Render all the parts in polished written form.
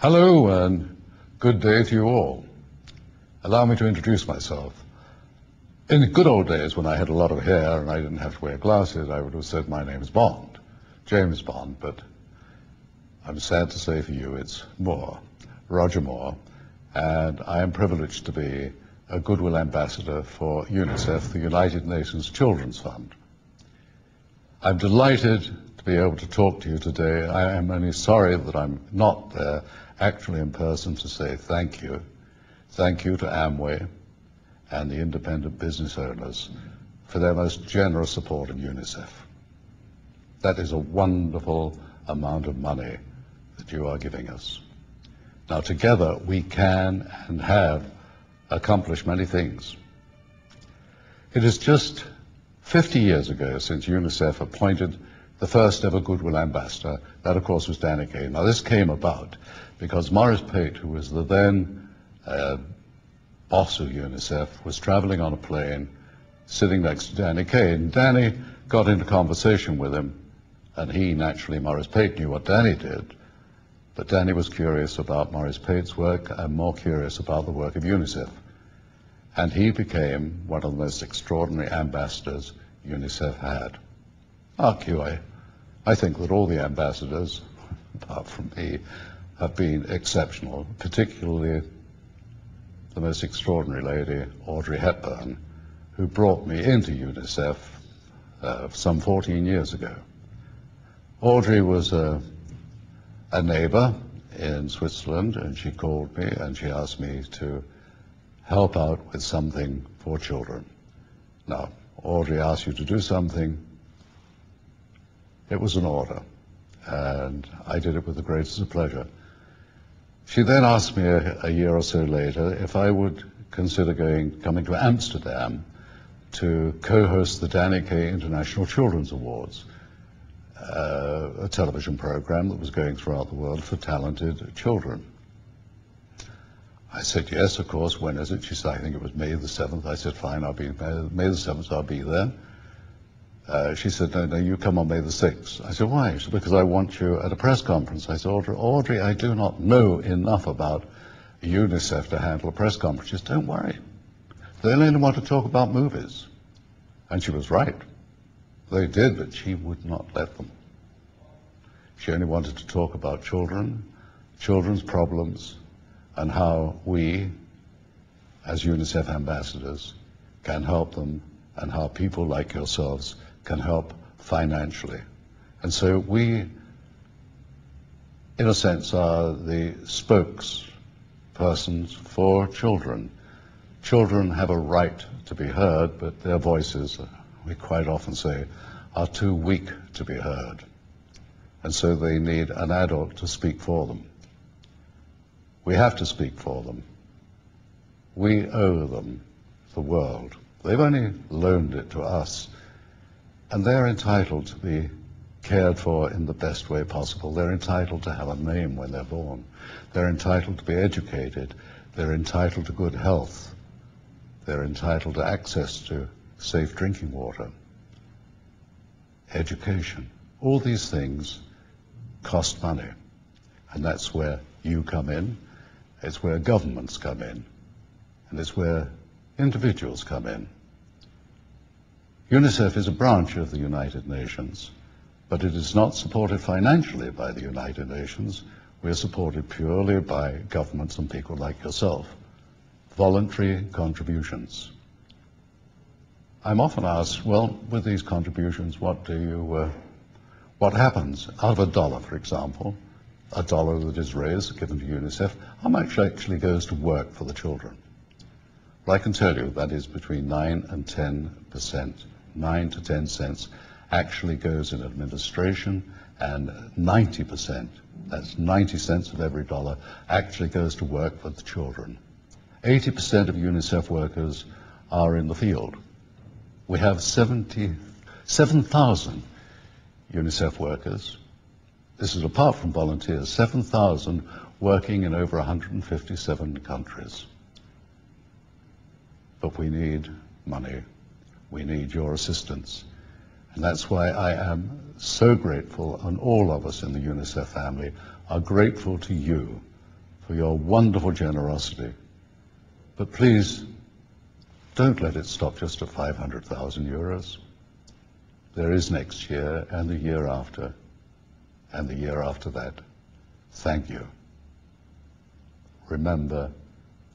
Hello and good day to you all. Allow me to introduce myself. In the good old days when I had a lot of hair and I didn't have to wear glasses, I would have said my name is Bond, James Bond, but I'm sad to say for you it's Moore, Roger Moore, and I am privileged to be a Goodwill Ambassador for Unicef, the United Nations Children's Fund. I'm delighted to be able to talk to you today. I am only sorry that I'm not there actually in person to say thank you. Thank you to Amway and the independent business owners for their most generous support of UNICEF. That is a wonderful amount of money that you are giving us. Now together we can and have accomplished many things. It is just 50 years ago since UNICEF appointed the first ever Goodwill Ambassador. That, of course, was Danny Kaye. Now, this came about because Morris Pate, who was the then boss of UNICEF, was traveling on a plane, sitting next to Danny Kaye. And Danny got into conversation with him, and he, naturally, Morris Pate, knew what Danny did. But Danny was curious about Morris Pate's work and more curious about the work of UNICEF. And he became one of the most extraordinary ambassadors UNICEF had. Arguably, I think that all the ambassadors, apart from me, have been exceptional, particularly the most extraordinary lady, Audrey Hepburn, who brought me into UNICEF some 14 years ago. Audrey was a neighbor in Switzerland, and she called me and she asked me to help out with something for children. Now, Audrey asked you to do something. It was an order, and I did it with the greatest of pleasure. She then asked me a year or so later if I would consider coming to Amsterdam to co-host the Danny Kaye International Children's Awards, a television program that was going throughout the world for talented children. I said, yes, of course. When is it? She said, I think it was May the 7th. I said, fine, I'll be May the 7th, I'll be there. She said, no, you come on May the 6th. I said, why? She said, because I want you at a press conference. I said, Audrey, I do not know enough about UNICEF to handle a press conference. She said, don't worry. They only want to talk about movies. And she was right. They did, but she would not let them. She only wanted to talk about children, children's problems, and how we, as UNICEF ambassadors, can help them, and how people like yourselves can help financially. And so we, in a sense, are the spokespersons for children. Children have a right to be heard, but their voices, we quite often say, are too weak to be heard. And so they need an adult to speak for them. We have to speak for them. We owe them the world. They've only loaned it to us, and they're entitled to be cared for in the best way possible. They're entitled to have a name when they're born. They're entitled to be educated. They're entitled to good health. They're entitled to access to safe drinking water, education. All these things cost money, and that's where you come in. It's where governments come in, and it's where individuals come in. UNICEF is a branch of the United Nations, but it is not supported financially by the United Nations. We are supported purely by governments and people like yourself. Voluntary contributions. I'm often asked, well, with these contributions, what happens? Out of $1, for example, $1 that is raised, given to UNICEF, how much actually goes to work for the children? Well, I can tell you that is between 9 and 10%. 9 to 10 cents actually goes in administration, and 90%, that's 90 cents of every dollar, actually goes to work for the children. 80% of UNICEF workers are in the field. We have 7,000 UNICEF workers. This is apart from volunteers, 7,000 working in over 157 countries. But we need money. We need your assistance. And that's why I am so grateful, and all of us in the UNICEF family are grateful to you for your wonderful generosity. But please, don't let it stop just at 500,000 euros. There is next year and the year after and the year after that. Thank you. Remember,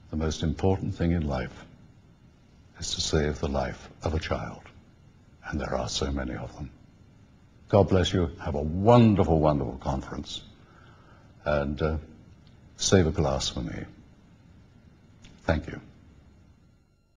the most important thing in life is to save the life of a child. And there are so many of them. God bless you. Have a wonderful, wonderful conference. And save a glass for me. Thank you.